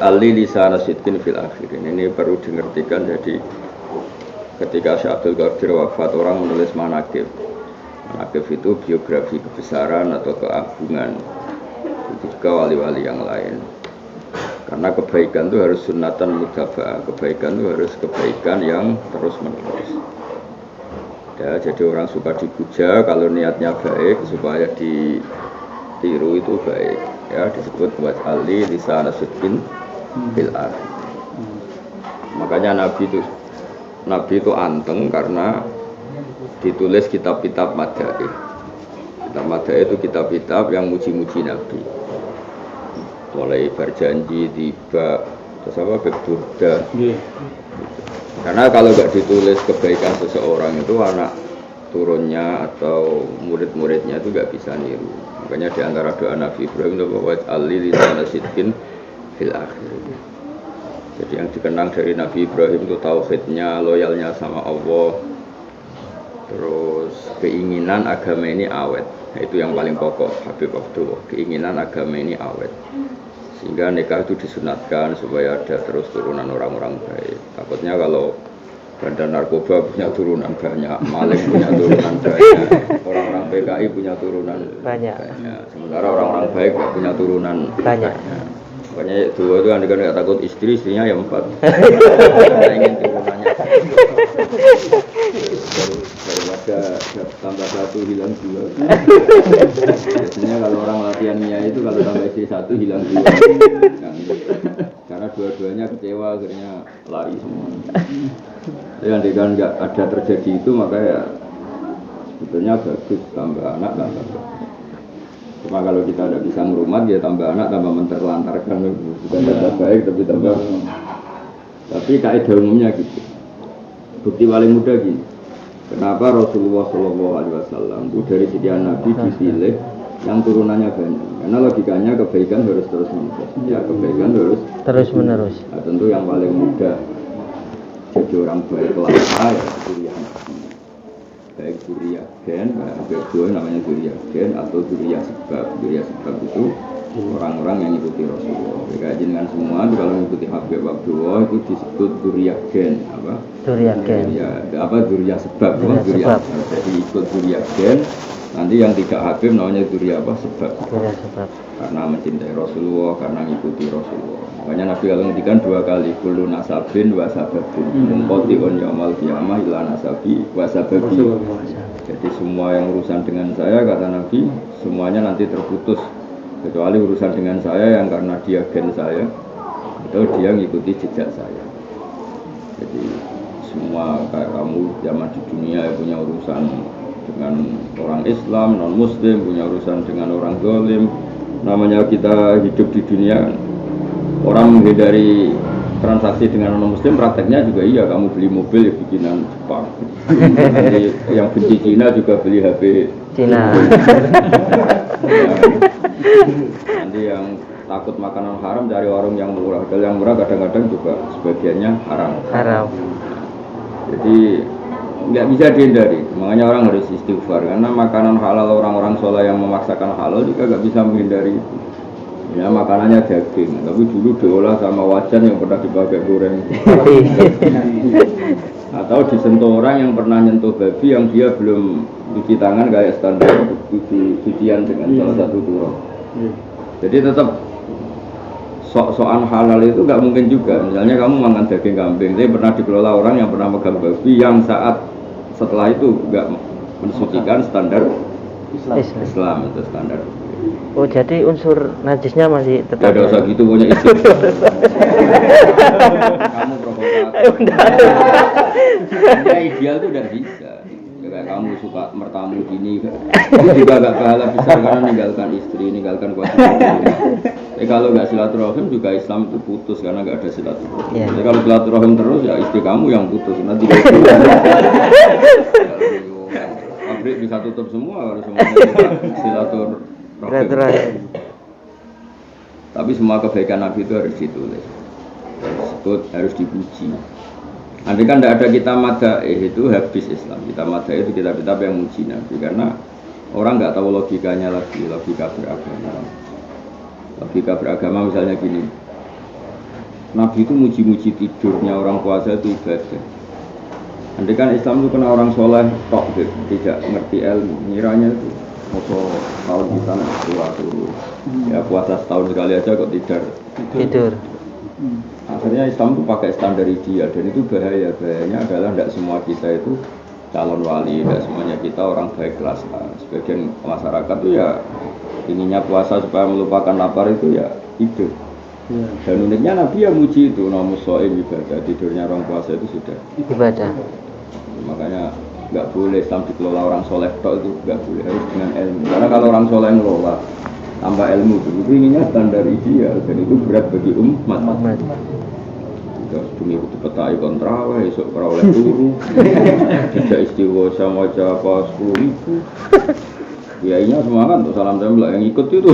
waj'alli lisana sidqin fil akhirin. Ini perlu dimengertikan. Jadi ketika Syekh Abdul Qadir wafat, orang menulis manaqib. Manaqib itu biografi kebesaran atau keagungan. Itu juga wali-wali yang lain. Karena kebaikan itu harus sunnatan mutaba'ah. Kebaikan itu harus kebaikan yang terus menerus. Ya, jadi orang suka dipuja kalau niatnya baik supaya ditiru itu baik. Ya, disebut waj'alli lisana sidqin fil akhir. Makanya Nabi itu anteng karena ditulis kitab-kitab madaih. Kitab madaih itu kitab-kitab yang muji-muji Nabi. Mulai berjanji, tiba, terus apa, berburda. Karena kalau nggak ditulis kebaikan seseorang itu anak turunnya atau murid-muridnya itu nggak bisa niru. Makanya di antara doa Nabi Ibrahim itu waj'alli lisana sidqin fil akhir. Jadi yang dikenang dari Nabi Ibrahim itu tauhidnya, loyalnya sama Allah, terus keinginan agama ini awet. Nah, itu yang paling pokok Habib Abdullah, keinginan agama ini awet. Sehingga nikah itu disunatkan supaya ada terus turunan orang-orang baik. Takutnya kalau bandar narkoba punya turunan banyak, maling punya turunan banyak, orang-orang PKI punya turunan banyak. Sementara orang-orang baik nggak punya turunan banyak. Makanya dua itu kan nggak takut istrinya ya 4. Kita ingin turunannya. Daripada tambah 1 hilang 2. Biasanya kalau orang latihan Mia itu kalau tambah istri 1 hilang 2. Karena dua-duanya kecewa akhirnya lari semua. Jadi kan nggak ada terjadi itu maka ya sebetulnya bagus tambah anak tambah bagus. Cuma kalau kita tidak bisa merumat ya tambah anak tambah menterlantarkan, bukan tambah baik tapi tambah. Tapi kaidah umumnya gitu. Bukti paling mudah gini. Kenapa Rasulullah SAW itu dari sekian Nabi dipilih yang turunannya banyak? Karena logikanya kebaikan harus terus menerus. Ya kebaikan harus terus menerus. Nah, tentu yang paling mudah jadi orang baik kelapa ya Suriah. Baik Suriah gen, kedua namanya Suriah gen atau Suriah sebab. Suriah sebab itu orang-orang yang mengikuti Rasulullah. Kayak jenengan semua itu kalau mengikuti Habib Abdullah itu disebut Suriah gen apa? Suriah gen. Ya, apa Suriah sebab? Suriah. Jadi ikut Suriah gen. Nanti yang tidak Habib namanya Suriah apa? Sebab. Suriah sebab. Karena mencintai Rasulullah, karena mengikuti Rasulullah. Makanya Nabi kalau ngendikan 2 kali kullu nasabin wa sababin. Qati'un yaumal qiyamah ila nasabi wa sababi. Jadi semua yang urusan dengan saya kata Nabi semuanya nanti terputus kecuali urusan dengan saya yang karena dia gen saya atau dia ngikuti jejak saya. Jadi semua kayak kamu zaman di dunia yang punya urusan dengan orang Islam, non Muslim, punya urusan dengan orang zalim. Namanya kita hidup di dunia, orang menghindari transaksi dengan non Muslim, prakteknya juga iya. Kamu beli mobil ya bikinan Jepang. Jadi yang benci Cina juga beli HP Cina. Nanti yang takut makanan haram dari warung yang murah. Kalau yang murah kadang-kadang juga sebagiannya haram. Jadi nggak bisa dihindari. Makanya orang harus istighfar karena makanan halal orang-orang soleh yang memaksakan halal juga nggak bisa menghindari itu. Ya makanannya daging, tapi dulu diolah sama wajan yang pernah dipakai goreng. Atau disentuh orang yang pernah nyentuh babi yang dia belum cuci tangan kayak standar cucian dengan salah satu turun. Jadi tetap sok-sokan halal itu nggak mungkin juga. Misalnya kamu makan daging kambing, tapi pernah dikelola orang yang pernah megang babi yang saat setelah itu nggak mensucikan standar Islam itu standar. Oh jadi unsur najisnya masih tetap. Gak ada usah gitu punya istri. Kamu provokator. Ideal itu udah bisa. Kayak kamu suka mertamu gini, juga gak pahala besar karena meninggalkan istri, meninggalkan kewajiban. Tapi kalau nggak silaturahim juga Islam itu putus karena nggak ada silaturahim. Yeah. Jadi kalau silaturahim terus ya istri kamu yang putus nanti. Pabrik bisa tutup semua kalau semuanya silaturahim. Tapi semua kebaikan Nabi itu harus ditulis, harus dipuji. Andai kan tidak ada kitab madaih itu habis Islam. Kitab madaih itu kitab-kitab yang muji Nabi karena orang nggak tahu logikanya lagi, logika beragama. Logika beragama misalnya gini, Nabi itu muji-muji tidurnya orang puasa itu ibadah. Andai kan Islam itu kena orang soleh tok gitu, tidak ngerti ilmu, ngiranya itu moso tahun kita waktu ya puasa setahun sekali aja kok Tidur. Akhirnya Islam itu pakai standar ideal dan itu bahaya. Bahayanya adalah tidak semua kita itu calon wali, tidak semuanya kita orang baik kelas. Sebagian masyarakat itu ya inginnya puasa supaya melupakan lapar itu ya tidur. Dan uniknya Nabi yang muji itu, namus so'im ibadah, tidurnya orang puasa itu sudah Ibadah. Makanya nggak boleh Islam dikelola orang soleh tok itu nggak boleh, harus dengan ilmu. Karena kalau orang soleh ngelola tanpa ilmu itu inginnya standar ideal dan itu berat bagi umat. Terus bumi itu petai kontraweh, esok para oleh turu, tidak istighosah maca apa 10.000. Kiainya semangat untuk salam tembak yang ikut itu.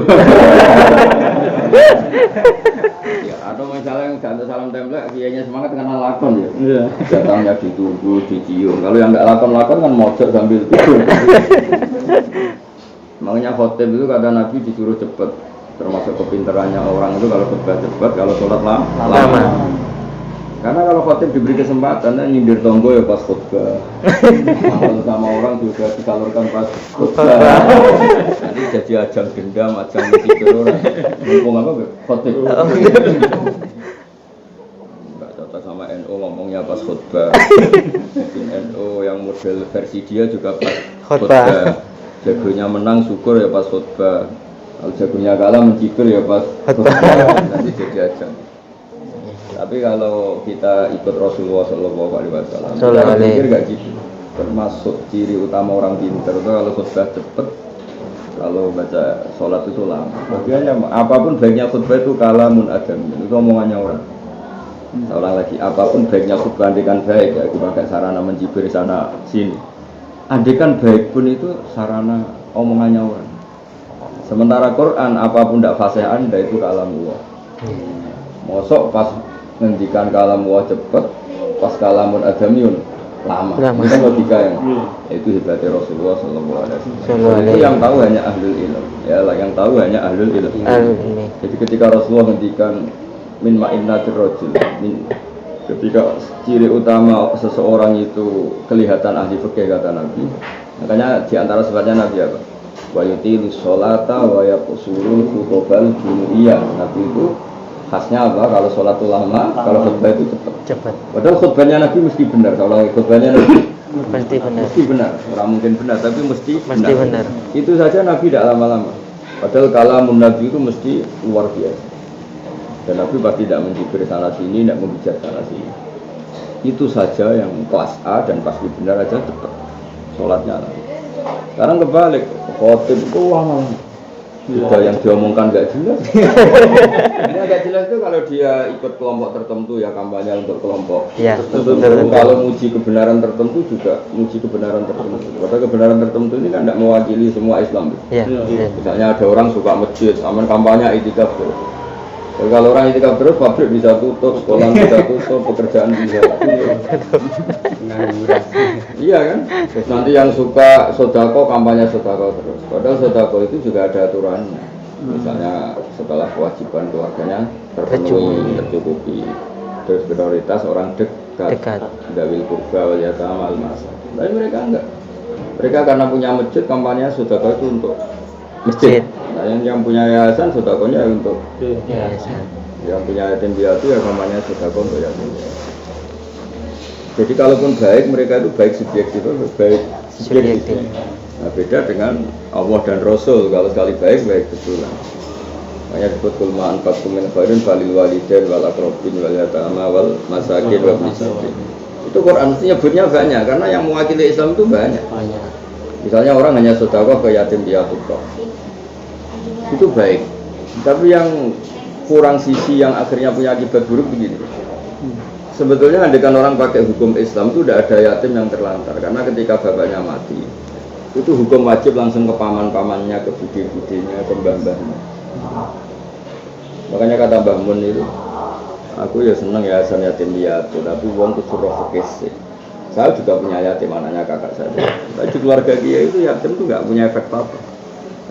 Ya, atau misalnya yang gak salam tembak, kiainya semangat karena lakon ya. Iya. Datangnya ditunggu, dicium. Kalau yang nggak lakon-lakon kan mojok sambil tidur. Makanya khotib itu kata Nabi disuruh cepat. Termasuk kepintarannya orang itu kalau khutbah cepat, kalau sholat lama. Karena kalau khotib diberi kesempatan, nyindir tonggo ya pas khutbah. Kalau sama orang juga disalurkan pas khutbah. Nanti jadi ajang dendam, ajang tidur orang. Ngomong apa khotib? Enggak cocok sama NU ngomongnya pas khutbah. Mungkin NU yang model versi dia juga pas khutbah. Jagonya menang syukur ya pas khutbah. Kalau jagonya kalah mencibir ya pas khutbah. Nanti jadi ajang. Tapi kalau kita ikut Rasulullah Shallallahu Alaihi Wasallam, kita pikir nggak gitu. Termasuk ciri utama orang pintar itu kalau khutbah cepet, kalau baca sholat itu lama. Bagiannya apapun baiknya khutbah itu kalamun adam, itu omongannya orang. Seorang lagi, apapun baiknya khutbah andikan baik, ya pakai sarana mencibir sana sini. Andikan baik pun itu sarana omongannya orang. Sementara Quran apapun tidak fasih anda itu kalamullah. Mosok pas ngendikan kalam wa cepet, pas kalamun adamiyun lama. Itu logika yang itu hebatnya Rasulullah Sallallahu Alaihi Wasallam. Itu yang tahu hanya ahlul ilm, ya yang tahu hanya ahlul ilm. Jadi ketika Rasulullah ngendikan min ma'innatir rajul, ketika ciri utama seseorang itu kelihatan ahli fikih kata Nabi, makanya di antara sifatnya Nabi apa? Wa yutilu sholata wa yaqsurul khutbal dunya. Nabi itu khasnya apa? Kalau sholat itu lama, kalau khutbah itu cepat. Padahal khutbahnya Nabi mesti benar. Kalau khutbahnya Nabi mesti benar. Orang mungkin benar, tapi mesti benar. Itu saja Nabi tidak lama-lama. Padahal kalamun Nabi itu mesti luar biasa. Dan Nabi pasti tidak mencibir sana sini, tidak membijak sana sini. Itu saja yang kelas A dan pasti benar aja cepat. Sholatnya lama. Sekarang kebalik, khotib itu lama. Sudah yang diomongkan nggak jelas. Ini agak jelas itu kalau dia ikut kelompok tertentu ya kampanye untuk kelompok. Ya, kalau muji kebenaran tertentu juga muji kebenaran tertentu. Padahal kebenaran tertentu ini kan tidak mewakili semua Islam. Ya. Misalnya ada orang suka masjid, aman kampanye itikaf terus. Kalau orang itikaf terus, pabrik bisa tutup, sekolah bisa tutup, pekerjaan bisa. Iya kan? Terus nanti yang suka sodako, kampanye sodako terus. Padahal sodako itu juga ada aturannya. Misalnya setelah kewajiban keluarganya terpenuhi, tercukupi. Terus prioritas orang dekat. Dawil kurba, wal yatama, al masa. Tapi mereka enggak. Mereka karena punya masjid, kampanye sodako itu untuk masjid. Nah, yang punya yayasan sodakonya untuk yayasan. Yang punya yatim piatu ya kampanye sodako untuk yatim piatu. Jadi kalaupun baik, mereka itu baik subjektif, baik subjektif. Nah, beda dengan Allah dan Rasul. Kalau sekali baik betulan. Makanya disebut kul ma anfaqtum min khairin falil walidain wal aqrabin wal yatama wal masakin wa ibnis sabil. Itu Quran nyebutnya banyak karena yang mewakili Islam itu banyak. Misalnya orang hanya sedekah ke yatim piatu itu baik, tapi yang kurang sisi yang akhirnya punya akibat buruk begini. Sebetulnya andaikan orang pakai hukum Islam itu tidak ada yatim yang terlantar, karena ketika bapaknya mati itu hukum wajib langsung ke paman-pamannya, ke bude-budenya, ke mbah-mbahnya. Makanya kata Mbah Mun itu, aku ya seneng yayasan yatim piatu, tapi wong kudu roh fikih. Saya juga punya yatim, anaknya kakak saya. Tapi di keluarga dia itu yatim itu nggak punya efek apa.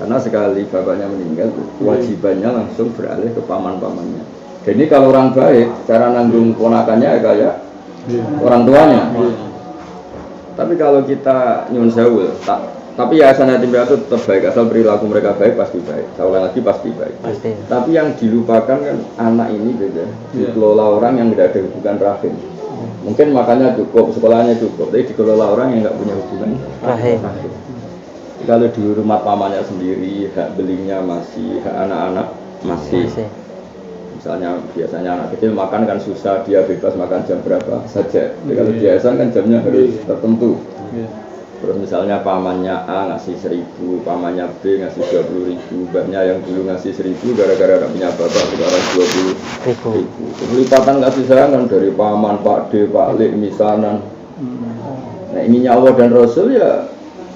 Karena sekali bapaknya meninggal, kewajibannya langsung beralih ke paman-pamannya. Jadi kalau orang baik, cara nanggung ponakannya kayak orang tuanya. Tapi kalau kita nyun sewu, tapi yayasan yatim piatu tetap baik, asal perilaku mereka baik pasti baik. Saya ulang lagi pasti baik. Pasti. Tapi yang dilupakan kan anak ini beda. Dikelola orang yang tidak ada hubungan rahim. Mungkin makannya cukup, sekolahnya cukup, tapi dikelola orang yang nggak punya hubungan Rahim. Kalau di rumah pamannya sendiri, hak belinya masih, hak anak-anak masih. Misalnya biasanya anak kecil makan kan susah, dia bebas makan jam berapa saja. Jadi kalau di yayasan kan jamnya harus tertentu. Terus misalnya pamannya A ngasih 1.000, pamannya B ngasih 20.000, mbahnya yang dulu ngasih 1.000 gara-gara ada punya bapak sekarang 20.000. Lipatan kasih sayang kan dari paman, Pak D, Pak Lik, misanan. Nah ininya Allah dan Rasul ya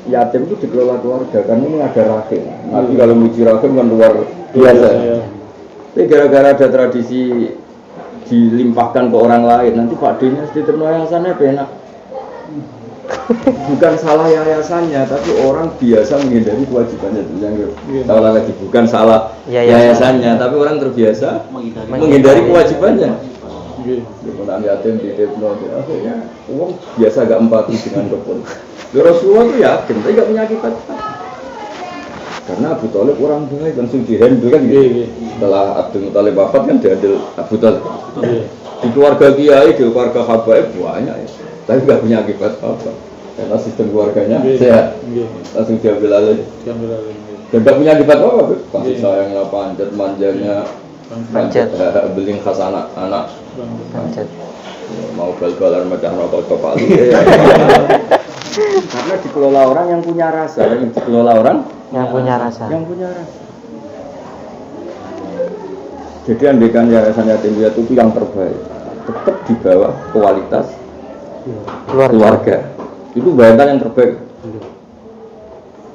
yatim itu dikelola keluarga kan ini ada rahim. Nanti kalau muji rahim kan luar biasa. Tapi gara-gara ada tradisi dilimpahkan ke orang lain, nanti Pak D-nya sedikit yayasannya benak. Bukan salah yayasannya, tapi orang biasa menghindari kewajibannya. Salah lagi, bukan salah yayasannya, tapi orang terbiasa menghindari kewajibannya. Orang yatim di Depno, akhirnya uang biasa gak empati dengan kebun. Rasulullah itu yakin, tapi gak punya akibat. Karena Abu Thalib orang baik, langsung dihandle kan gitu. Setelah Abdul Muthalib wafat kan dihandle Abu Thalib. Di keluarga kiai, di keluarga habaib banyak ya. Tapi nggak punya akibat apa, karena sistem keluarganya sehat, langsung diambil alih. Dan nggak punya akibat apa, kasih sayangnya, panjat manjanya, beling khas anak, Panjat. mau bal-balan macam rokok kepala. Karena dikelola orang yang punya rasa, yang dikelola orang yang punya rasa. Jadi andekan yayasan yatim piatu itu yang terbaik, tetap di bawah kualitas keluarga. Itu bayangkan yang terbaik.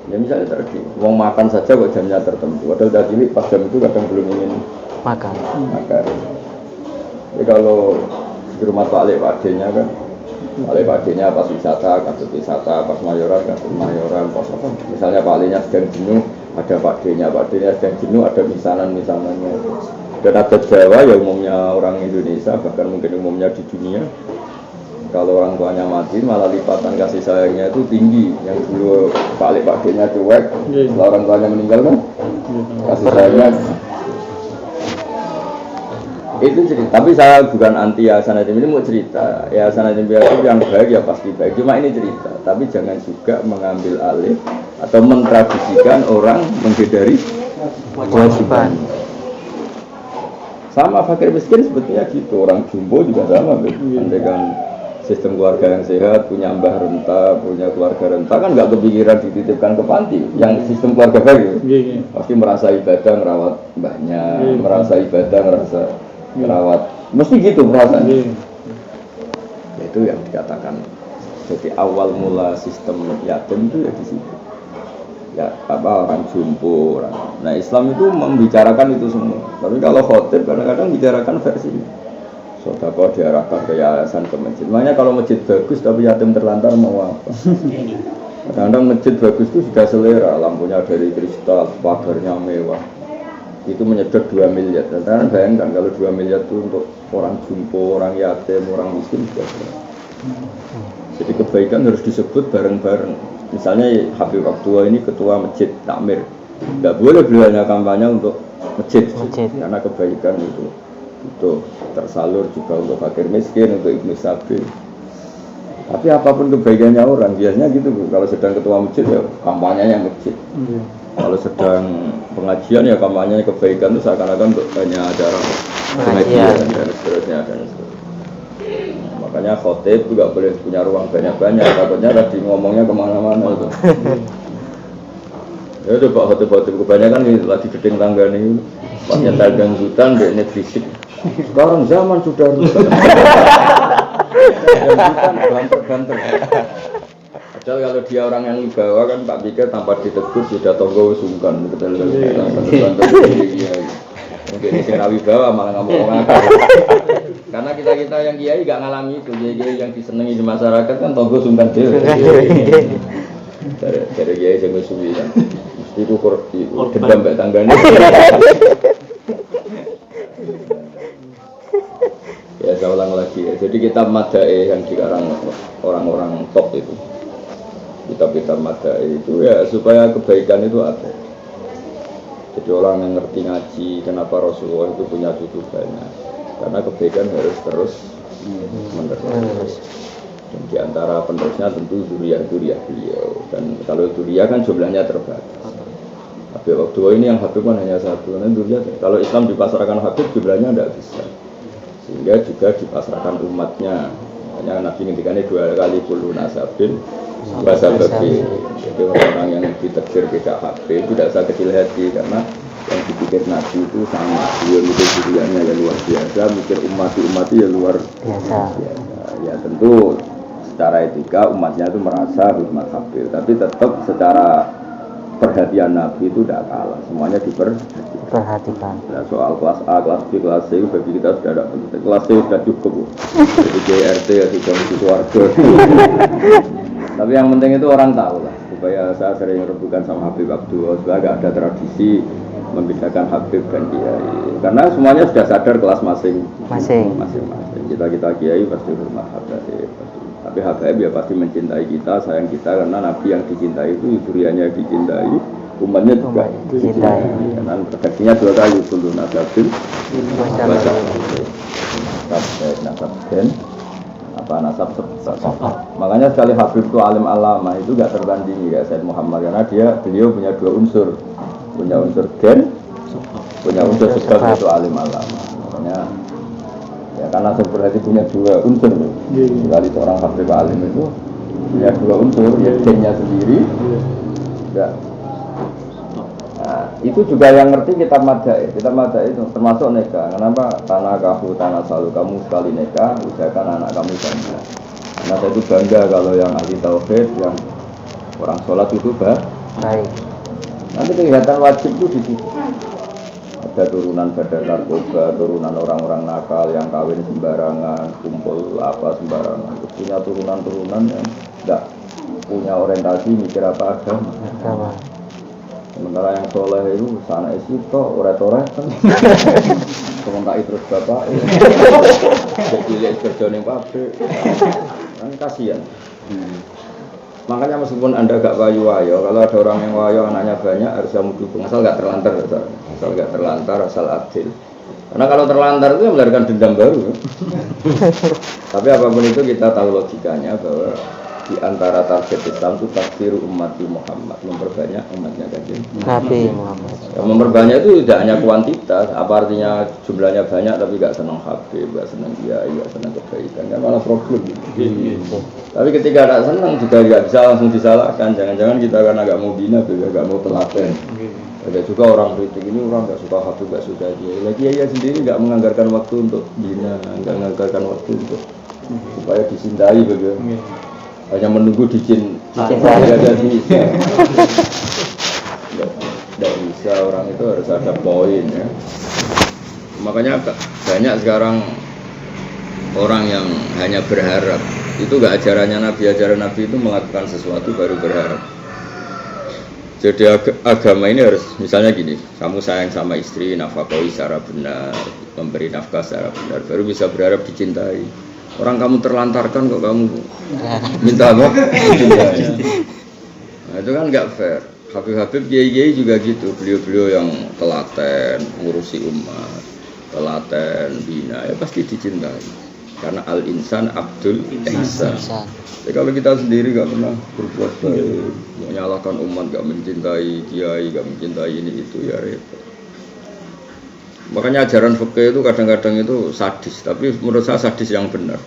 Ya misalnya tadi, uang makan saja kok jamnya tertentu. Padahal tadi pas jam itu kadang belum ingin makan. Jadi kalau di rumah Pak Lek Pak D-nya kan, Pak Lek Pak D-nya pas wisata, kasut wisata, pas mayoran, kasut mayoran, pas apa. Misalnya Pak Leknya sedang jenuh, ada Pak D-nya sedang jenuh, ada misanan-misanannya. Dan adat Jawa ya umumnya orang Indonesia, bahkan mungkin umumnya di dunia, kalau orang tuanya mati malah lipatan kasih sayangnya itu tinggi. Yang dulu Pak Lek Pak D-nya cuek, setelah orang tuanya meninggal kan kasih sayangnya itu cerita. Tapi saya bukan anti yayasan yatim, ini mau cerita. Yayasan yatim piatu yang baik ya pasti baik, cuma ini cerita. Tapi jangan juga mengambil alih atau mentradisikan orang menghindari kewajiban. Sama fakir miskin sebetulnya gitu, orang jumbo juga sama. Andaikan sistem keluarga yang sehat, punya mbah renta, punya keluarga renta, kan nggak kepikiran dititipkan ke panti. Yang sistem keluarga baik, pasti merasa ibadah merawat mbahnya, merasa ibadah merasa merawat, mesti gitu perasaannya. Itu yang dikatakan. Jadi awal mula sistem yatim itu ya di situ. Ya apa orang jumbo, orang. Nah Islam itu membicarakan itu semua. Tapi kalau khotib kadang-kadang bicarakan versinya. Sedekah diarahkan ke yayasan, ke masjid. Makanya kalau masjid bagus tapi yatim terlantar mau apa? Kadang-kadang masjid bagus itu sudah selera, lampunya dari kristal, pagarnya mewah. Itu menyedot 2 miliar. Dan bayangkan kalau 2 miliar itu untuk orang jumbo, orang yatim, orang miskin sudah selera. Jadi kebaikan harus disebut bareng-bareng. Misalnya Habib Abdullah ini ketua masjid takmir, nggak boleh beliau hanya kampanye untuk masjid. Karena kebaikan itu tersalur juga untuk fakir miskin, untuk ibnu sabil. Tapi apapun kebaikannya orang biasanya gitu, kalau sedang ketua masjid ya kampanyenya masjid. Kalau sedang pengajian ya kampanyenya kebaikan itu seakan-akan untuk banyak acara pengajian dan seterusnya. Makanya khotib juga boleh punya ruang banyak-banyak, takutnya tadi ngomongnya kemana-mana itu. Ya udah Pak khotib-khotib kebanyakan ini lagi gedeng tangga nih, pas nyetel dangdutan dia fisik. Sekarang zaman sudah rusak. Dangdutan banter-banter. Padahal kalau dia orang yang dibawa kan tak pikir tanpa ditegur sudah tonggo sungkan banter-banter dia. Mungkin isi rawi bawa malah ngomong apa. Karena kita yang kiai gak ngalami itu, kiai yang disenangi di masyarakat kan tonggo sungkan dia. Dari kiai yang musuhi kan, mesti ukur dendam mbak tangganya. Ya saya ulang lagi ya. Jadi kitab Madae yang dikarang orang-orang top itu, kitab-kitab Madae itu ya supaya kebaikan itu ada. Jadi orang yang ngerti ngaji, kenapa Rasulullah itu punya cucu banyak? Karena kebaikan harus terus menerus. Dan di antara penerusnya tentu zuriat-zuriat beliau. Dan kalau zuriat kan jumlahnya terbatas. Habib Abdullah ini yang Habib kan hanya satu. Kalau Islam dipasarkan Habib jumlahnya tidak bisa. Sehingga juga dipasrahkan umatnya. Makanya Nabi ngendikannya 2 kali kullu nasabin wasababi. Jadi orang yang ditakdir tidak habib tidak usah kecil hati karena yang dipikir Nabi itu sama. Dia mikir dirinya ya luar biasa, mikir umat ya luar biasa. Ya tentu secara etika umatnya itu merasa hormat habib, tapi tetap secara perhatian Nabi itu tidak kalah, semuanya diperhatikan. Nah, soal kelas A, kelas B, kelas C bagi kita sudah ada penting. Kelas C sudah cukup, jadi JRT ya tidak mesti keluarga. Tapi yang penting itu orang tahu lah, supaya saya sering rebukan sama Habib Abdullah supaya agak ada tradisi membedakan Habib dan Kiai. Karena semuanya sudah sadar kelas masing-masing. Kita Kiai pasti hormat Habib. Tapi Habib ya pasti mencintai kita, sayang kita karena Nabi yang dicintai itu duriannya dicintai, umatnya juga dicintai. Karena redaksinya 2 kali kullu nasabin nasab sebab. Makanya sekali Habib itu alim alama itu gak tertandingi ya Said Muhammad karena beliau punya 2 unsur, punya unsur gen, punya unsur sebab itu alim alama. Makanya ya karena berarti punya 2 unsur sekali seorang Habib alim itu punya 2 unsur ya gennya sendiri ya. Nah, itu juga yang ngerti kitab Madae itu termasuk nikah. Kenapa? Tanah selalu kamu sekali nikah usahakan anak kamu bangga. Karena saya itu bangga kalau yang ahli tauhid, yang orang sholat itu baik. Nanti kelihatan wajib itu di situ. Ada turunan badar narkoba, turunan orang-orang nakal yang kawin sembarangan, kumpul apa sembarangan. Punya turunan yang tidak punya orientasi mikir apa agama. Sementara yang soleh itu sana isi kok oret-oret kan. Komentai terus bapak. Jadi lihat kerja ning pabrik. Kan kasihan. Makanya meskipun Anda gak wayo, kalau ada orang yang wayo anaknya banyak harus kamu dukung asal gak terlantar, asal adil. Karena kalau terlantar itu melahirkan dendam baru. Tapi apapun itu kita tahu logikanya bahwa di antara target Islam itu takdir umat Muhammad, memperbanyak umatnya kan Nabi Muhammad. Ya, memperbanyak itu tidak hanya kuantitas, apa artinya jumlahnya banyak tapi gak senang Habib, gak senang kiai, gak senang kebaikan, kan malah problem. Tapi ketika tidak senang juga gak bisa langsung disalahkan. Jangan-jangan kita karena gak mau bina, gak mau telaten. Ada juga orang kritik ini orang gak suka Habib, gak suka dia. Lagi ya sendiri gak menganggarkan waktu untuk bina, gak menganggarkan waktu untuk supaya dicintai begitu. Hanya menunggu dicintai ada bisa. Tidak bisa, orang itu harus ada poin ya. Makanya banyak sekarang orang yang hanya berharap. Itu gak ajaran Nabi itu melakukan sesuatu baru berharap. Jadi agama ini harus misalnya gini, kamu sayang sama istri, nafkahi secara benar, memberi nafkah secara benar, baru bisa berharap dicintai. Orang kamu terlantarkan kok kamu minta apa? Nah, itu kan nggak fair. Habib kiai juga gitu. Beliau yang telaten ngurusi umat, telaten bina ya pasti dicintai. Karena al insan abdul ihsan. Jadi kalau kita sendiri nggak pernah berbuat baik, menyalahkan umat, nggak mencintai kiai, nggak mencintai ini itu ya repot. Makanya ajaran fikih itu kadang-kadang itu sadis, tapi menurut saya sadis yang benar.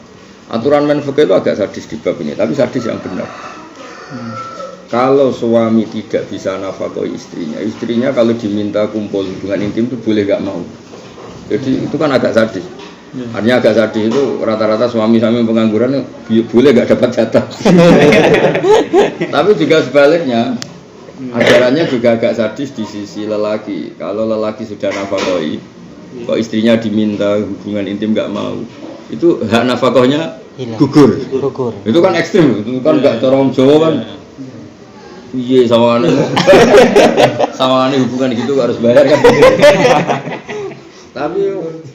Aturan main fikih itu agak sadis di bab ini, tapi sadis yang benar. Kalau suami tidak bisa nafkahi istrinya kalau diminta kumpul hubungan intim itu boleh gak mau. Jadi itu kan agak sadis. Artinya agak sadis itu rata-rata suami-suami pengangguran boleh gak dapat jatah. Tapi juga sebaliknya. Ajarannya juga agak sadis di sisi lelaki. Kalau lelaki sudah nafkahi, kok istrinya diminta hubungan intim nggak mau, itu hak nafkahnya gugur. Itu kan ekstrim, itu kan nggak corong Jawa kan. Iya sama ane hubungan gitu harus bayar kan. Tapi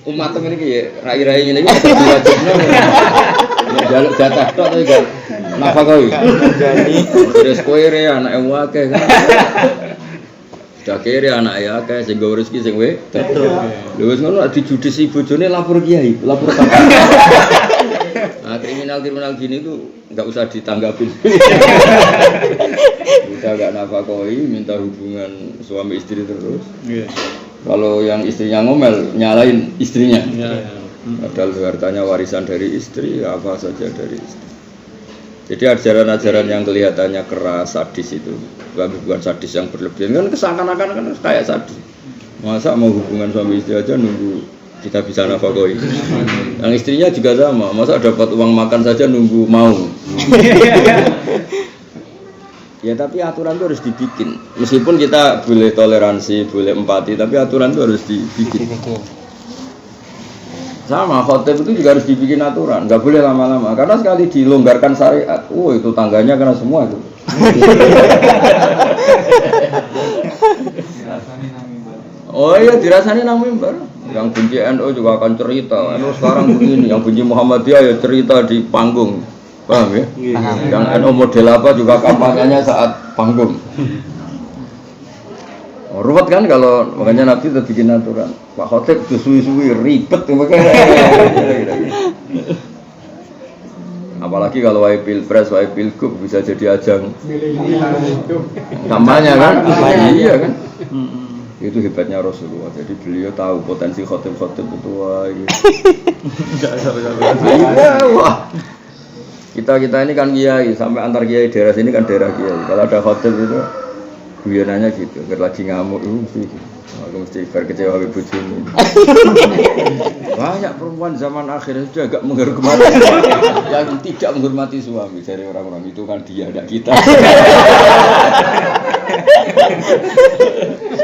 umat temen iki ya rai-rai ngene iki diwajibno. Jaluk jatah tok to iki. Napa kowe? Terus kowe re anake akeh kan. Sudah kere anake akeh sing nggo rezeki sing betul. Lho wis ngono dijudisi bojone lapor kiai, lapor bapak. Nah, kriminal gini tuh enggak usah ditanggapin. Kita enggak nafakoi, minta hubungan suami istri terus. Kalau yang istrinya ngomel, nyalain istrinya. Padahal hartanya warisan dari istri, apa saja dari istri. Jadi ajaran-ajaran yang kelihatannya keras, sadis itu, tapi bukan sadis yang berlebihan, kan keseakan-akan kan kayak sadis. Masa mau hubungan suami istri aja nunggu kita bisa nafakoi. Yang istrinya juga sama, masa dapat uang makan saja nunggu mau. Ya tapi aturan itu harus dibikin. Meskipun kita boleh toleransi, boleh empati, tapi aturan itu harus dibikin. Sama, khotib itu juga harus dibikin aturan, nggak boleh lama-lama. Karena sekali dilonggarkan syariat, itu tangganya kena semua itu. Oh iya, dirasani nang mimbar. Yang benci NU juga akan cerita. NU sekarang begini, yang benci Muhammadiyah ya cerita di panggung. Paham ya? Yang NU model apa juga kampanyenya saat panggung. Ruwet kan kalau makanya Nabi itu bikin aturan. Pak Khotib itu suwi-suwi ribet makanya. Apalagi kalau wae pilpres, wae pilgub bisa jadi ajang kampanye kan? Iya kan? Itu hebatnya Rasulullah. Jadi beliau tahu potensi khotib-khotib itu wah. Wah. Kita ini kan kiai, sampai antar kiai daerah sini kan daerah kiai. Kalau ada khotib itu guyonannya gitu, lagi ngamuk itu sih. Aku mesti kecewa ibu bojone. Banyak perempuan zaman akhir itu agak menghormati yang tidak menghormati suami dari orang-orang itu kan dia, tidak kita.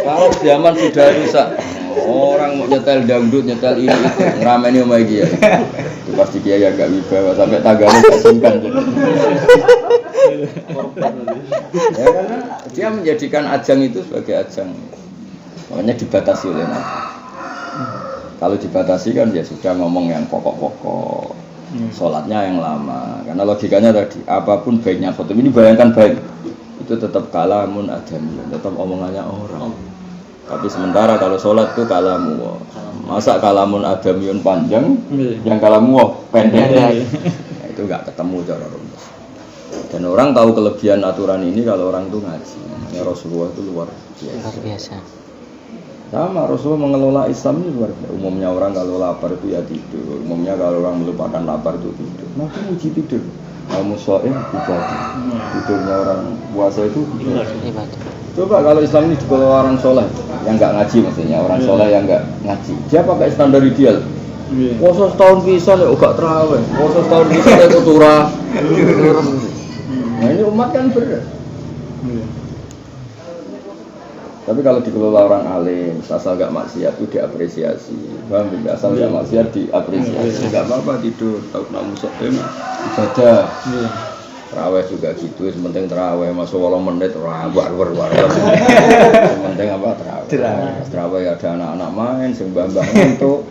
Kalau zaman sudah rusak, orang mau nyetel dangdut, nyetel ini itu ngerameni omah iki ya. Itu pasti kiai agak wibawa sampai tanggane gak sungkan. Ya karena dia menjadikan ajang itu sebagai ajang. Makanya dibatasi oleh Nabi. Kalau dibatasi kan ya sudah ngomong yang pokok-pokok. Sholatnya yang lama. Karena logikanya tadi, apapun baiknya khotib ini bayangkan baik. Itu tetap kalamun adami, tetap omongannya orang. Tapi sementara kalau sholat itu kalamu. Masa kalamun adamiun panjang, yang kalamu pendek. Nah, itu enggak ketemu cara rumus. Dan orang tahu kelebihan aturan ini kalau orang itu ngaji. Ya Rasulullah itu luar biasa. Sama Rasulullah mengelola Islam ini luar biasa. Umumnya orang kalau lapar itu ya tidur. Umumnya kalau orang melupakan lapar itu tidur. Nabi uji tidur. Kamu soal ibadah. Tidurnya orang puasa itu ibadah. Coba kalau Islam ini dikelola orang soleh yang nggak ngaji maksudnya orang soleh yang nggak ngaji. Dia pakai standar ideal. Puasa setahun pisan ya gak terawih. Puasa setahun pisan ya turah. Nah ini umat kan berat. Tapi kalau dikelola orang alim, asal gak maksiat itu diapresiasi. Paham ya? Asal gak maksiat diapresiasi. Gak apa-apa tidur, tahu nak musuh ibadah. Terawih juga gitu, sementing terawih masuk 8 menit war. Sementing apa terawih. Terawih ada anak-anak main, sing mbah-mbah ngantuk.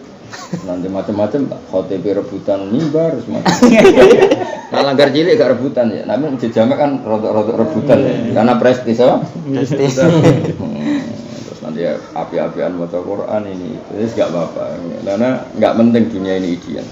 Nanti macam-macam khotib rebutan mimbar semacam. Nah langgar cilik gak rebutan ya, namun jamak kan rodok rebutan ya. Karena prestis apa? Prestis. Terus nanti api-apian baca Quran ini, terus gak apa-apa. Karena gak penting dunia ini ideal.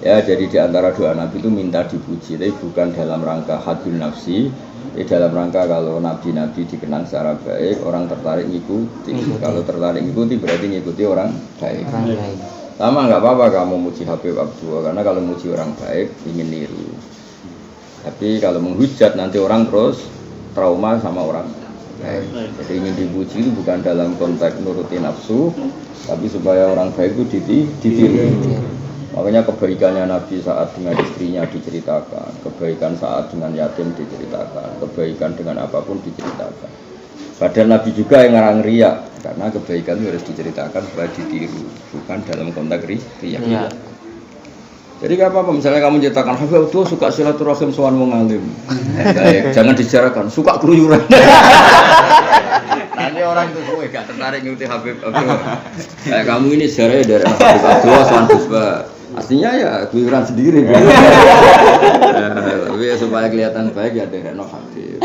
Ya jadi di antara doa Nabi itu minta dipuji, tapi bukan dalam rangka hadul nafsi. Dalam rangka kalau nabi-nabi dikenang secara baik, orang tertarik ngikuti. Kalau tertarik ngikuti berarti ngikuti orang baik. Sama nggak apa-apa kamu muji Habib Abdullah, karena kalau muji orang baik ingin niru. Tapi kalau menghujat nanti orang terus trauma sama orang baik. Jadi ingin dipuji itu bukan dalam konteks nuruti nafsu, tapi supaya orang baik itu ditiru. Makanya kebaikannya Nabi saat dengan istrinya diceritakan, kebaikan saat dengan yatim diceritakan, kebaikan dengan apapun diceritakan. Padahal Nabi juga yang ngarang riya, karena kebaikan itu harus diceritakan supaya ditiru, bukan dalam konteks riya. Jadi gak apa-apa, misalnya kamu ceritakan Habib Abdul suka silaturahim sowan wong alim. Baik, jangan dibicarakan, suka keluyuran. Nanti orang itu kowe gak tertarik ngikuti Habib Abdul. Kayak kamu ini sejarahnya dari Habib Abdul sowan Gusba. Aslinya ya keluyuran sendiri. Tapi ya, supaya kelihatan baik ya dari Habib.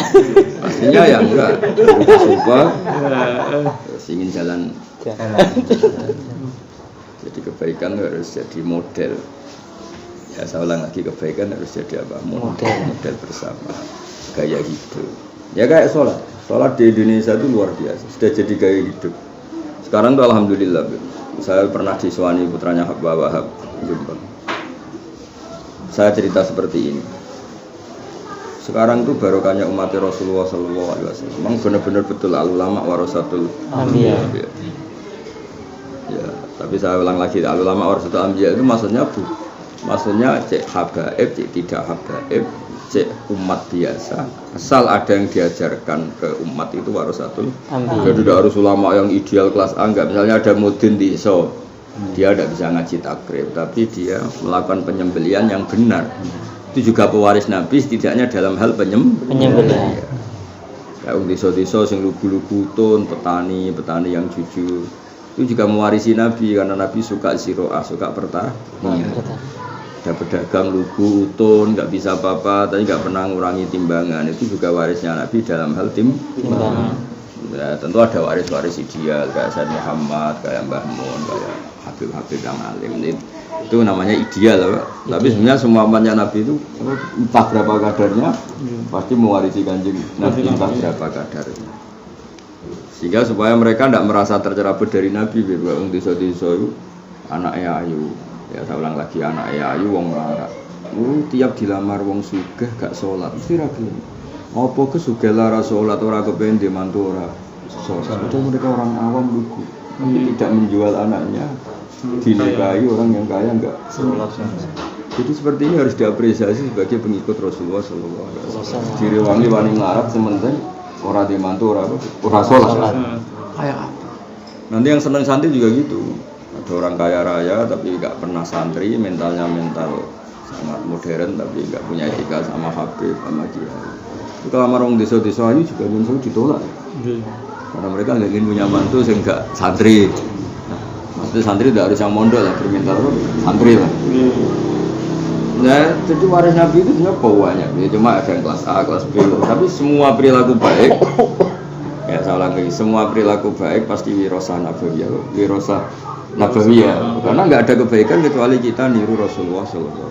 Aslinya ya enggak. Sumpah. Ingin jalan. Jadi kebaikan harus jadi model. Ya saya ulang lagi, kebaikan harus jadi apa? Model bersama, gaya hidup. Ya kayak sholat di Indonesia itu luar biasa, sudah jadi gaya hidup. Sekarang tuh alhamdulillah, saya pernah disuani putranya Habib Wahab Jombang. Saya cerita seperti ini. Sekarang tuh barokahnya umat Rasulullah SAW. Memang benar-benar betul ulama warasatul anbiya. Ya, tapi saya ulang lagi, ulama warasatul anbiya itu maksudnya cek habaib, cek tidak habaib, cek umat biasa. Asal ada yang diajarkan ke umat itu warasatul anbiya. Jadi tidak harus ulama yang ideal kelas A, enggak. Misalnya ada mudin di ISO, dia tidak bisa ngaji takrib, tapi dia melakukan penyembelian yang benar. Itu juga pewaris Nabi, setidaknya dalam hal penyembelian. Ya, desa-desa sing lugu-lugu tun, petani yang jujur. Itu juga mewarisi Nabi karena Nabi suka ziroah, suka pertanian. Ada pedagang lugu utun, nggak bisa apa-apa, tapi nggak pernah ngurangi timbangan. Itu juga warisnya Nabi dalam hal timbangan. Ya, tentu ada waris-waris ideal kayak Sayyid Muhammad, kayak Mbah Mun, kayak Habib-Habib yang alim. Itu namanya ideal, Pak. Tapi sebenarnya semua umatnya Nabi itu entah berapa kadarnya pasti mewarisi Kanjeng Nabi entah berapa kadarnya. Sehingga supaya mereka tidak merasa tercerabut dari Nabi, bahwa desa-desa itu anaknya ayu. Ya saya ulang lagi, anaknya ayu wong larat. Tiap dilamar wong sugih gak sholat, mesti ra gelem. Apa kesugih lara sholat ora kepen di mantu ora sholat. Padahal mereka orang awam lugu, tapi tidak menjual anaknya. Dinikahi orang yang kaya enggak sholat. Jadi seperti ini harus diapresiasi sebagai pengikut Rasulullah SAW. Direwangi wani melarat sementing orang dimantu orang sholat. Kayak apa? Nanti yang senang santri juga gitu. Ada orang kaya raya tapi enggak pernah santri, mentalnya mental sangat modern tapi enggak punya etika sama Habib sama kiai. Itu kalau orang desa-desa ayu juga langsung ditolak. Karena mereka enggak ingin punya mantu sehingga enggak santri. Maksudnya santri tidak harus yang mondok lah, berminta santri lah. Nah, jadi waris Nabi itu sebenarnya banyak. Ya, cuma ada yang kelas A, kelas B. Tapi semua perilaku baik, ya saya ulang lagi, semua perilaku baik pasti wirasa nabawiyah, karena nggak ada kebaikan kecuali kita niru Rasulullah SAW.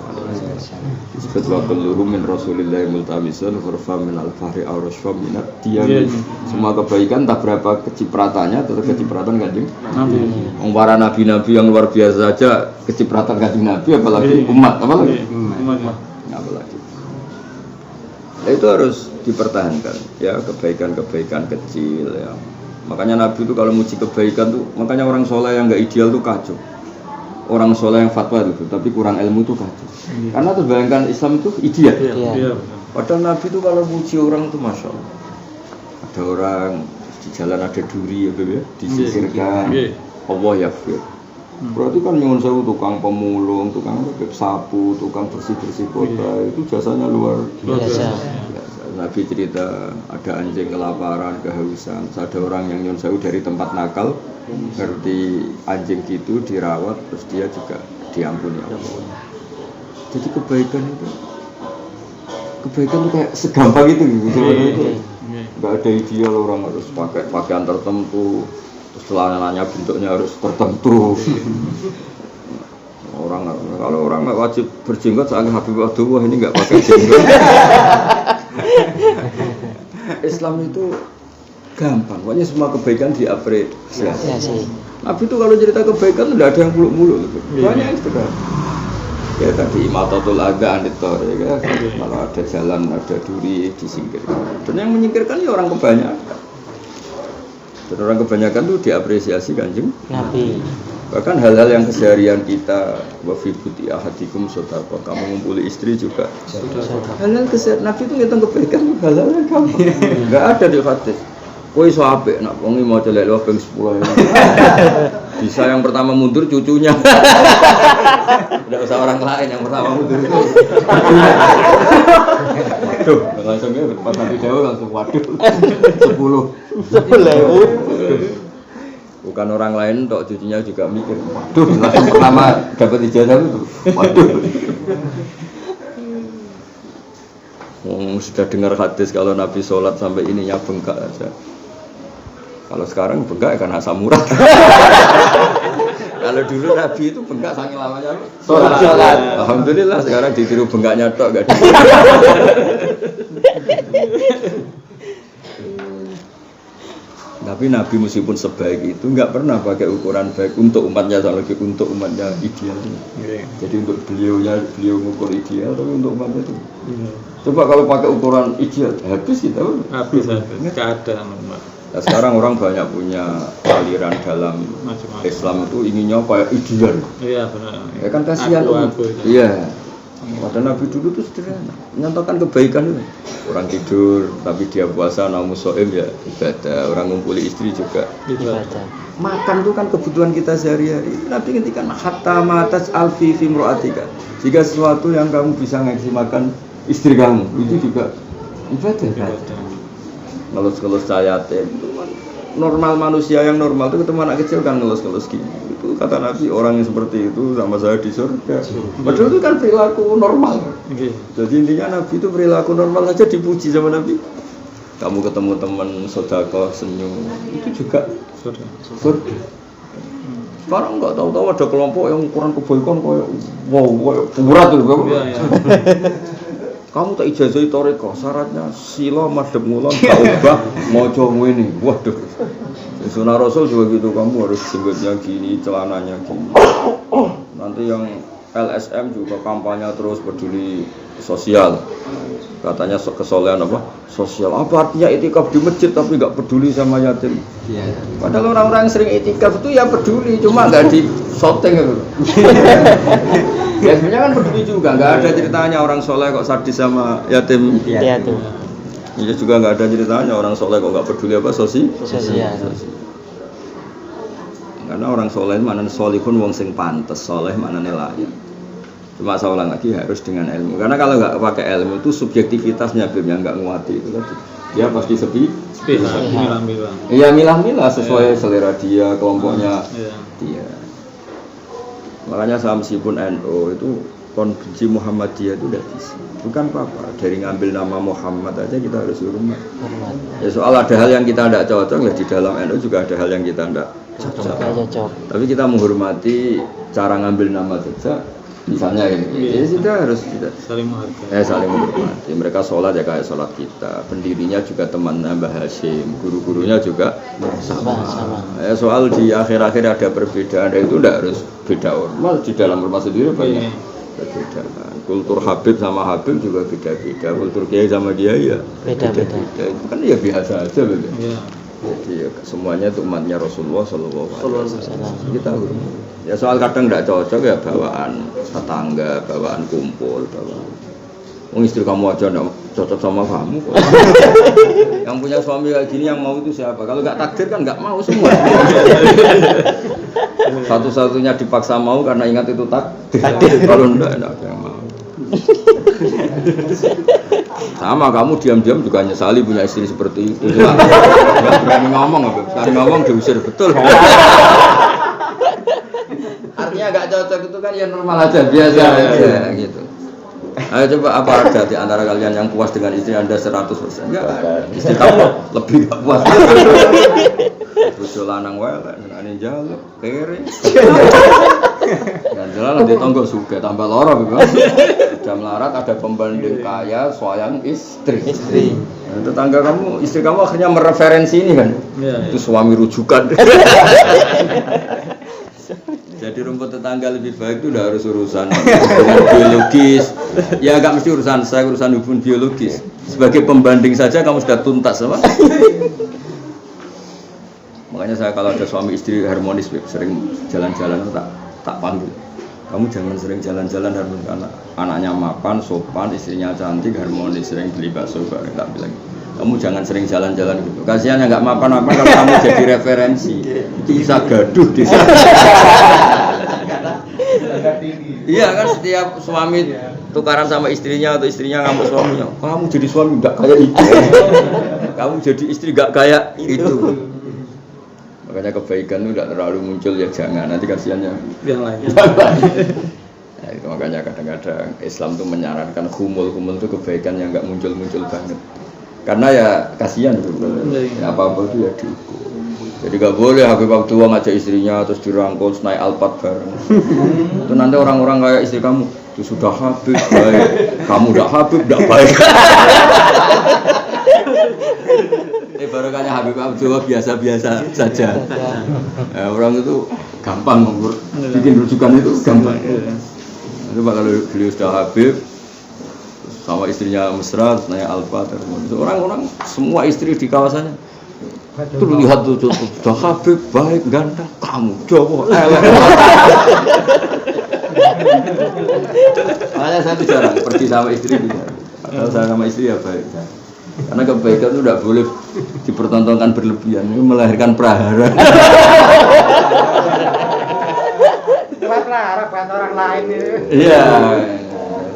Disebut wa kullu min Rasulillahi multamisun hurfa min al-fahri aw rasfa min ad-diyam. Semua kebaikan tak berapa kecipratannya atau kecipratan Kanjeng Nabi. Para nabi-nabi yang luar biasa saja kecipratan Kanjeng Nabi, apalagi umat, apalagi. Ya, itu harus dipertahankan ya, kebaikan-kebaikan kecil ya. Makanya Nabi itu kalau muji kebaikan tuh, makanya orang soleh yang nggak ideal tuh kacau. Orang soleh yang fatwa itu, tapi kurang ilmu itu kacau. Karena terbayangkan Islam itu ideal. Padahal Nabi itu kalau muji orang itu masya Allah. Ada orang di jalan ada duri ya, disisirkan. Allah ya fir. Berarti kan nyuwun sewu tukang pemulung, tukang sapu, tukang bersih-bersih kota itu jasanya luar biasa. Nabi cerita ada anjing kelaparan, kehausan. Ada orang yang nyuwun sewu dari tempat nakal, seperti anjing gitu dirawat, terus dia juga diampuni Allah. Jadi kebaikan itu kayak segampang itu sebenarnya. Nggak ada ideal orang harus pakai pakaian tertentu. Celananya bentuknya harus tertentu. Kalau orang nggak wajib berjenggot, soalnya Habib Abdullah ini nggak pakai jenggot. Islam itu gampang, pokoknya semua kebaikan diapresiasi. Nabi itu kalau cerita kebaikan tidak ada yang muluk-muluk, banyak yang sudah. Ya tadi imatatul adza anit-thar, ya kan? Kalau ada jalan, ada duri disingkirkan. Dan yang menyingkirkan ya orang kebanyakan. Dan orang kebanyakan itu diapresiasi Kanjeng Nabi. Bahkan hal-hal yang keseharian kita, wa fi buti ahadikum shadaqah, kamu ngumpuli istri juga. Hal-hal keseharian Nabi itu ngitung kebaikan, hal-hal yang gampang. Enggak ada di hadis. kowe iso apik nak wong mau celek lho ping 10. Bisa yang pertama mundur cucunya. Tidak usah orang lain yang pertama mundur itu. Waduh, langsung ya pas nanti jauh langsung waduh. 10. Bukan orang lain tok cucunya juga mikir. Waduh, langsung pertama dapat ijazah itu. Waduh. Sudah dengar hadis kalau Nabi sholat sampai ininya bengkak aja. Kalau sekarang bengkak kan asam urat. Kalau dulu Nabi itu bengkak saking lamanya sholat. Alhamdulillah sekarang ditiru bengkaknya tok gak ada. Tapi Nabi meskipun sebaik itu nggak pernah pakai ukuran baik untuk umatnya, lagi untuk umatnya ideal. Jadi untuk beliau mengukur ideal, tapi untuk umatnya itu. Coba kalau pakai ukuran ideal, habis kita. Habis. Nggak ada umat. Nah, sekarang orang banyak punya aliran dalam Islam itu inginnya kayak ideal. Iya benar. Ya kan kasihan. Iya. Padahal Nabi dulu itu sederhana, menyatakan kebaikan itu. Orang tidur tapi dia puasa, namun soem ya ibadah. Orang ngumpuli istri juga ibadah. Makan itu kan kebutuhan kita sehari-hari. Nabi ngendikan hatta matas alfi fi imra'atika. Jika sesuatu yang kamu bisa ngasih makan istri kamu itu juga ibadah. Ngelus-ngelus cayatin. Normal manusia yang normal itu ketemu anak kecil kan ngelus-ngelus gini. Itu kata Nabi orang yang seperti itu sama saya di surga. Padahal itu kan perilaku normal. Jadi intinya Nabi itu perilaku normal saja dipuji sama Nabi. Kamu ketemu teman sedekah senyum itu juga surga. Sekarang enggak tahu-tahu ada kelompok yang ukuran kebaikan kayak berat itu. Kamu tak ijazahi thariqah, syaratnya sila madhep ngulon taubah maca ngene. Waduh. Sunnah Rasul juga gitu, kamu harus jenggotnya gini, celananya gini. Nanti yang LSM juga kampanye terus peduli sosial. Katanya kesolehan apa? Sosial. Apa artinya itikaf di masjid tapi enggak peduli sama yatim? Padahal orang-orang yang sering itikaf itu ya peduli, cuma enggak di shooting gitu. Ya sebenarnya kan peduli juga, nggak ada ceritanya orang soleh kok sadis sama yatim. Iya tuh. Iya juga nggak ada ceritanya orang soleh kok nggak peduli apa sosial. Karena orang soleh mana solihun wong sing pantes, soleh mana layak. Cuma saya ulang lagi harus dengan ilmu. Karena kalau nggak pakai ilmu itu subjektivitasnya yang nggak nguati itu tadi. Dia pasti sepi. Milah-milah. Iya milah-milah sesuai selera dia, kelompoknya dia. Makanya saya meskipun NU itu konvensi Muhammadiyah itu tidak bisa. Bukan apa-apa, dari ngambil nama Muhammad aja kita harus hormat. Ya soal ada hal yang kita tidak cocok, ya di dalam NU juga ada hal yang kita tidak cocok. Tapi kita menghormati cara ngambil nama saja. Misalnya ini, jadi kita harus saling menghargai. Saling menghormati. Mereka sholat ya kayak sholat kita. Pendirinya juga teman Mbah Hashim, guru-gurunya juga sama. Soal di akhir-akhir ada perbedaan, itu tidak harus beda normal di dalam rumah sendiri banyak perbedaan. Kultur Habib sama Habib juga beda-beda. Kultur Kiai sama dia ya beda-beda. Itu kan ya biasa aja begitu. Jadi ya, semuanya itu umatnya Rasulullah Sallallahu Alaihi Wasallam. Kita ya soal kadang tidak cocok ya bawaan tetangga, bawaan kumpul, bawaan. Istri kamu aja tidak cocok sama kamu. Yang punya suami kayak gini yang mau itu siapa? Kalau nggak takdir kan nggak mau semua. Satu-satunya dipaksa mau karena ingat itu takdir. Kalau tidak ada yang mau. Sama kamu diam-diam juga nyesali punya istri seperti itu. Nggak berani ngomong, sekali ngomong diusir betul. Artinya nggak cocok itu kan ya normal aja, biasa aja gitu. Ayo coba apa ada di antara kalian yang puas dengan istri Anda 100%? Enggak ada. Istri kamu lebih gak puas. Bojo lanang wae lek nek njaluk kere. Dan jalan di tonggo suka tambah lara bebas. Sudah melarat ada pembanding kaya sayang istri. Nah, tetangga kamu, istri kamu akhirnya mereferensi ini kan. Itu suami rujukan. Jadi rumput tetangga lebih baik itu udah harus urusan biologis. Ya enggak mesti urusan saya, urusan hubungan biologis. Sebagai pembanding saja kamu sudah tuntas apa? Makanya saya kalau ada suami istri harmonis sering jalan-jalan tak panggil. Kamu jangan sering jalan-jalan harmonis, anaknya mapan, sopan, istrinya cantik, harmonis, sering beli bakso bareng tak bilang. Kamu jangan sering jalan-jalan gitu. Kasihan yang nggak mapan-mapan kalau kamu jadi referensi. Bisa gaduh di sana. Iya kan setiap suami tukaran sama istrinya atau istrinya ngamuk suaminya. Kamu jadi suami nggak kayak itu. Kamu jadi istri nggak kayak itu. Makanya kebaikan itu tidak terlalu muncul ya jangan. Nanti kasihannya yang lain. Nah, itu makanya kadang-kadang Islam itu menyarankan humul itu kebaikan yang nggak muncul-muncul banget. Karena ya kasihan ya, apa-apa itu ya diukur. Jadi gak boleh Habib Abdullah ngajak istrinya terus dirangkul naik Alphard bareng. Itu nanti orang-orang kayak istri kamu itu sudah Habib baik, kamu udah Habib udah baik. Ini baru kayaknya Habib Abdullah biasa-biasa saja. Orang itu gampang bikin rujukan itu gampang. Itu kalau beliau sudah Habib sama istrinya mesra, nanya Alphard. Orang-orang semua istri di kawasannya itu lihat tuh sudah Habib baik ganteng, kamu Jawa elek. Makanya saya tuh jarang pergi sama istri juga. Kalau saya sama istri ya baik. Karena kebaikan itu tidak boleh dipertontonkan berlebihan, itu melahirkan prahara. Buat orang lain itu. Iya,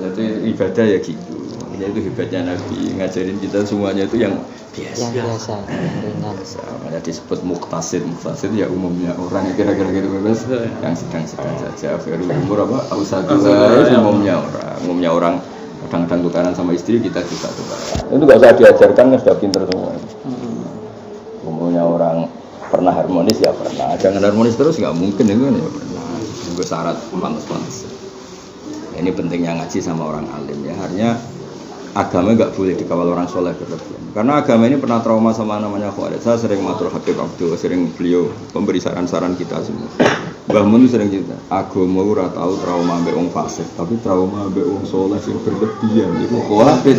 jadi ibadah ya gitu. Itu hebatnya Nabi ngajarin kita semuanya itu yang biasa. Yang biasa, ringan. Makanya disebut muktasid ya umumnya orang yang kira-kira gitu bebas, yang sedang-sedang saja. Veru umur apa? Ausadullah umumnya orang kadang-kadang tukaran sama istri kita juga tukaran. Itu nggak usah diajarkan, kan sudah pinter semua. Umumnya orang pernah harmonis ya pernah. Jangan harmonis terus nggak mungkin itu kan ya pernah. Juga syarat pantas-pantas. Ini pentingnya ngaji sama orang alim ya. Harusnya agama nggak boleh dikawal orang soleh berlebihan. Karena agama ini pernah trauma sama namanya Khawarij. Saya sering matur Habib Abdul, sering beliau memberi saran-saran kita semua. Mbah Mun sering cerita, agama ora tahu trauma ambek wong fasik, tapi trauma ambek wong soleh sing berlebihan. Itu Khawarij.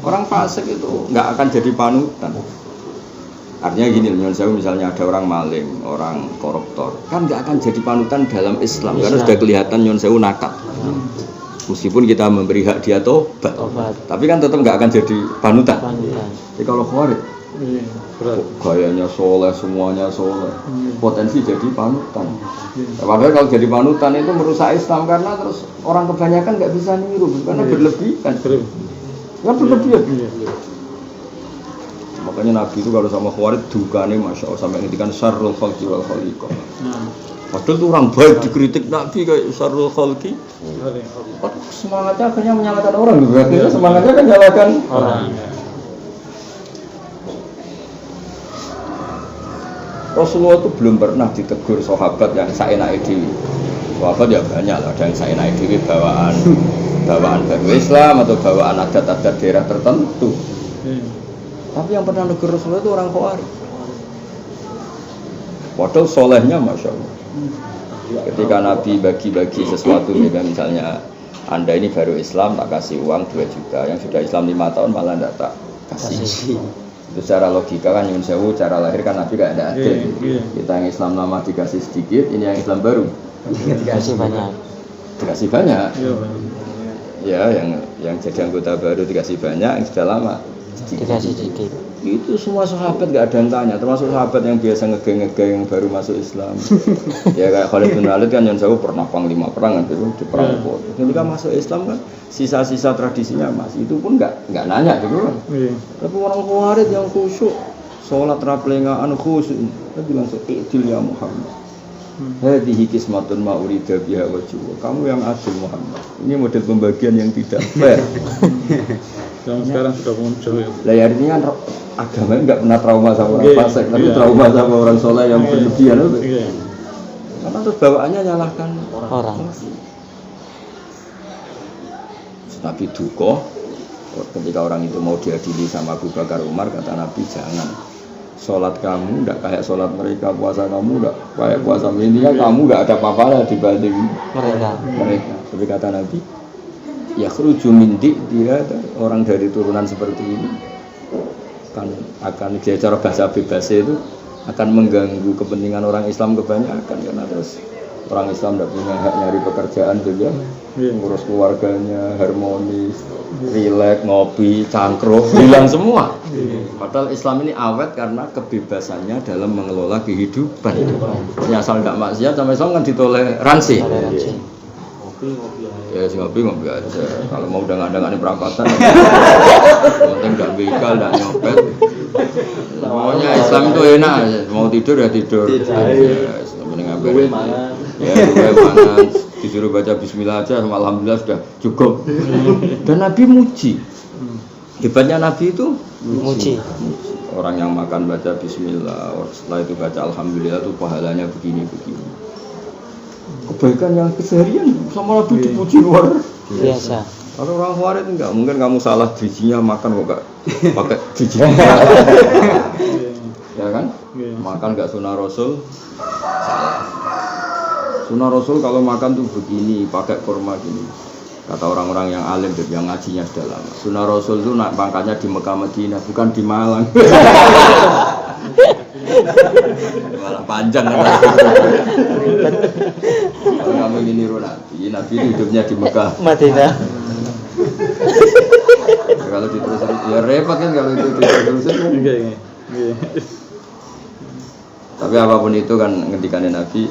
Orang fasik itu nggak akan jadi panutan. Artinya gini, misalnya ada orang maling, orang koruptor, kan nggak akan jadi panutan dalam Islam. Karena sudah kelihatan nyon sewu nakal. Meskipun kita memberi hak dia tobat, tapi kan tetap nggak akan jadi panutan. Jadi kalau Khawarij, gayanya soleh, semuanya soleh, potensi jadi panutan. Padahal kalau jadi panutan itu merusak Islam karena terus orang kebanyakan nggak bisa niru karena berlebihan. Kan berlebihan. Makanya Nabi itu kalau sama Khawarij dukanya masya Allah sampai ngintikan syarrul khalqi wal khaliqah. Padahal tuh orang baik dikritik Nabi kayak syarrul khalqi. Semangatnya akhirnya menyalahkan orang juga. Semangatnya kan menyalahkan orang. Rasulullah itu belum pernah ditegur sahabat yang saenake dhewe. Sahabat ya banyak lah, ada yang saenake dhewe bawaan baru Islam atau bawaan adat-adat daerah tertentu. Tapi yang pernah negur Rasulullah itu orang Khawarij. Padahal solehnya masya Allah. Ketika Nabi bagi-bagi sesuatu, misalnya Anda ini baru Islam tak kasih uang 2 juta, yang sudah Islam 5 tahun malah tidak tak kasih. Itu secara logika kan Yun Sewu, cara lahir kan Nabi gak ada adil. Kita yang Islam lama dikasih sedikit, ini yang Islam baru Dikasih banyak. Dikasih banyak. Ya, yang jadi anggota baru dikasih banyak, yang sudah lama Dikasih sedikit. Itu semua sahabat gak ada yang tanya, termasuk sahabat yang biasa ngegeng-ngegeng yang baru masuk Islam. Ya kayak Khalid bin Walid kan yang jauh pernah panglima perang kan di perang Uhud. Ketika masuk Islam kan sisa-sisa tradisinya masih, itu pun nggak nanya gitu kan. Tapi orang Khawarij yang khusyuk, sholat raplengaan khusyuk, dia bilang i'dil ya Muhammad. Hadhihi qismatun ma urida biha wajhu. Kamu yang adil Muhammad. Ini model pembagian yang tidak fair. Yang sekarang sudah muncul ya. Lah ya artinya agama enggak pernah trauma sama orang fasik, tapi trauma sama orang soleh yang berlebihan itu. Karena terus bawaannya nyalahkan orang. Nabi duka ketika orang itu mau diadili sama Abu Bakar Umar, kata Nabi jangan. Sholat kamu enggak kayak sholat mereka, puasa kamu enggak kayak puasa mereka, kamu enggak ada apa-apa dibanding mereka. Tapi kata Nabi, ya khruju min dia orang dari turunan seperti ini akan cara bahasa bebas itu akan mengganggu kepentingan orang Islam kebanyakan, karena terus Orang Islam tidak punya hak nyari pekerjaan juga, ngurus keluarganya, harmonis, rileks, ngopi, cangkruk, hilang semua. Padahal Islam ini awet karena kebebasannya dalam mengelola kehidupan. Asal tidak maksiat sama Islam kan ditoleransi. Ya sih ngopi aja. Kalau mau udah ngadang-ngadang perapatan, penting nggak begal, nggak nyopet. Pokoknya Islam itu enak, mau tidur ya tidur. Gue mana? Ya, gue mana? Disuruh baca Bismillah aja, alhamdulillah sudah cukup. Dan Nabi muji. Hebatnya Nabi itu Muji. orang yang makan baca Bismillah, setelah itu baca alhamdulillah itu pahalanya begini. Kebaikan yang keseharian sama Nabi dipuji luar Biasa. Kalau orang Khawarij enggak, mungkin kamu salah bijinya makan kok enggak pakai biji. Ya kan? Makan enggak sunah Rasul. Salah. Sunah Rasul kalau makan tuh begini, pakai kurma gini. Kata orang-orang yang alim yang ngajinya sudah lama. Sunah Rasul itu nak pangkatnya di Mekah Madinah, bukan di Malang. Malah panjang kan. Kalau kamu ingin niru Nabi itu hidupnya di Mekah Madinah. Kalau diterusin ya repot kan kalau itu diterusin. Tapi apapun itu kan ngendikannya Nabi,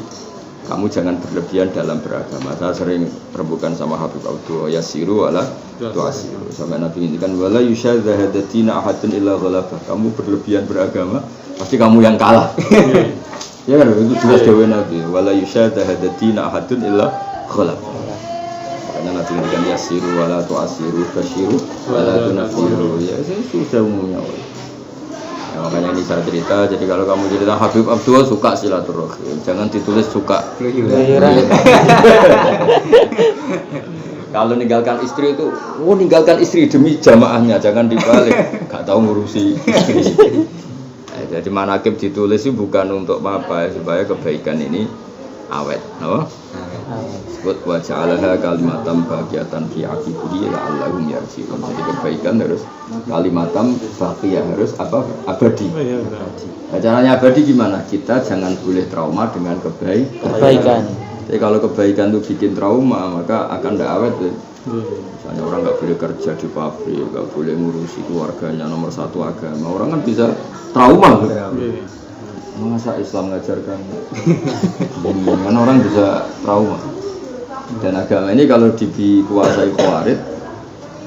kamu jangan berlebihan dalam beragama. Saya sering rembukan sama Habib Abdul Yasiru wala tuasiru. Sampai Nabi ngendikan wala yusyadzahadatina ahadun illa ghalabah. Kamu berlebihan beragama, pasti kamu yang kalah. Ya kan itu jelas dewe Nabi. Wala yusyadzahadatina ahadun illa ghalabah. Makanya Nabi ngendikan yasiru wala tuasiru, basyiru wala tunafiru. Ya sudah umumnya. Ya, makanya ini saya cerita, jadi kalau kamu cerita Habib Abdul suka silaturahim, jangan ditulis suka keluyuran. Kalau ninggalkan istri itu, ninggalkan istri demi jamaahnya, jangan dibalik, gak tahu ngurusi istri. Jadi manaqib ditulis itu bukan untuk apa, supaya kebaikan ini awet, no? Sebut wa ja'alaha kalimatan baqiyatan fi aqibihi la'allahum yarji'un. Jadi kebaikan harus kalimatan baqiyah, harus apa? Abadi. Nah, caranya abadi gimana? Kita jangan boleh trauma dengan kebaikan. Jadi kalau kebaikan itu bikin trauma, maka akan tidak awet. Misalnya orang nggak boleh kerja di pabrik, nggak boleh ngurusi keluarganya, nomor satu agama. Orang kan bisa trauma. Masa Islam mengajarkan kan orang bisa trauma. Dan agama ini kalau dikuasai Khawarij,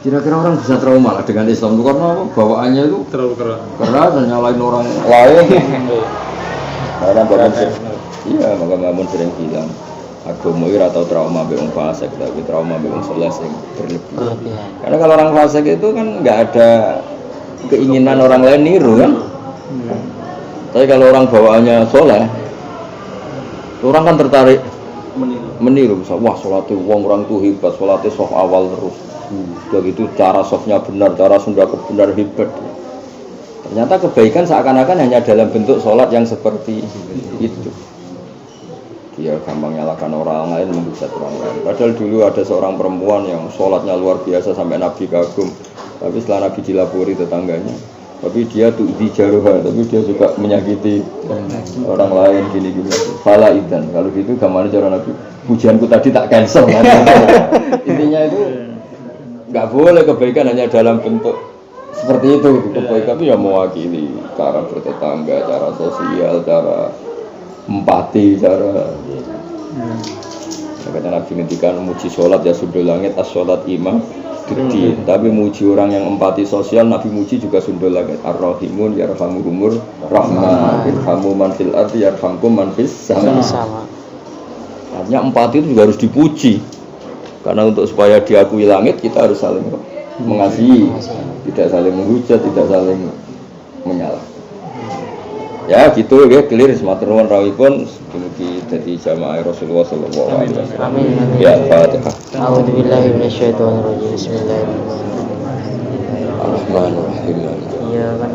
kira-kira orang bisa trauma lah dengan Islam itu karena bawaannya itu terlalu keras dan nyalain orang lain. Karena iya, maka Mbak sering bilang agama itu atau trauma beong fasik, tapi trauma beong soleh yang berlebihan. Karena kalau orang fasik itu kan nggak ada keinginan orang lain niru kan. Tapi kalau orang bawaannya soleh, orang kan tertarik meniru. Wah, sholatnya orang tuh hebat, sholatnya soft awal terus. Sudah gitu cara softnya benar, cara sunda benar hebat. Ternyata kebaikan seakan-akan hanya dalam bentuk sholat yang seperti itu. Dia gampang nyalakan orang lain, menghujat orang lain. Padahal dulu ada seorang perempuan yang sholatnya luar biasa sampai Nabi kagum. Tapi setelah Nabi dilapori tetangganya, tapi dia tuh dijaruhan, tapi dia juga menyakiti orang lain gini-gini. Fala idan, kalau gitu gambarnya cara Nabi, pujianku tadi tak cancel. Intinya itu nggak boleh kebaikan hanya dalam bentuk seperti itu. Kebaikan itu ya mewakili cara bertetangga, cara sosial, cara empati, cara. Kata Nabi ngendikan muji sholat ya sundul langit as-sholat imam. Tapi muji orang yang empati sosial, Nabi muji juga sundul langit. Ar-Rahimun yarhamuhumur rahman, irhamu man fil ardi yarhamkum man fis sama. Artinya empati itu juga harus dipuji. Karena untuk supaya diakui langit kita harus saling mengasihi, tidak saling menghujat, tidak saling menyalahkan. Ya gitu ya, clear sematerwan rawipun dumugi dadi jamaah Rasulullah sallallahu alaihi wasallam. Amin. Ya Fatihah. A'udzubillahi minasyaitonirrajim. Bismillahirrahmanirrahim. Iya kan.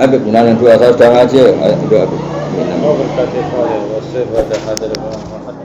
Habib yang dua saya sudah ngaji, ayo doa. Berkati pada wasif pada hadir Muhammad.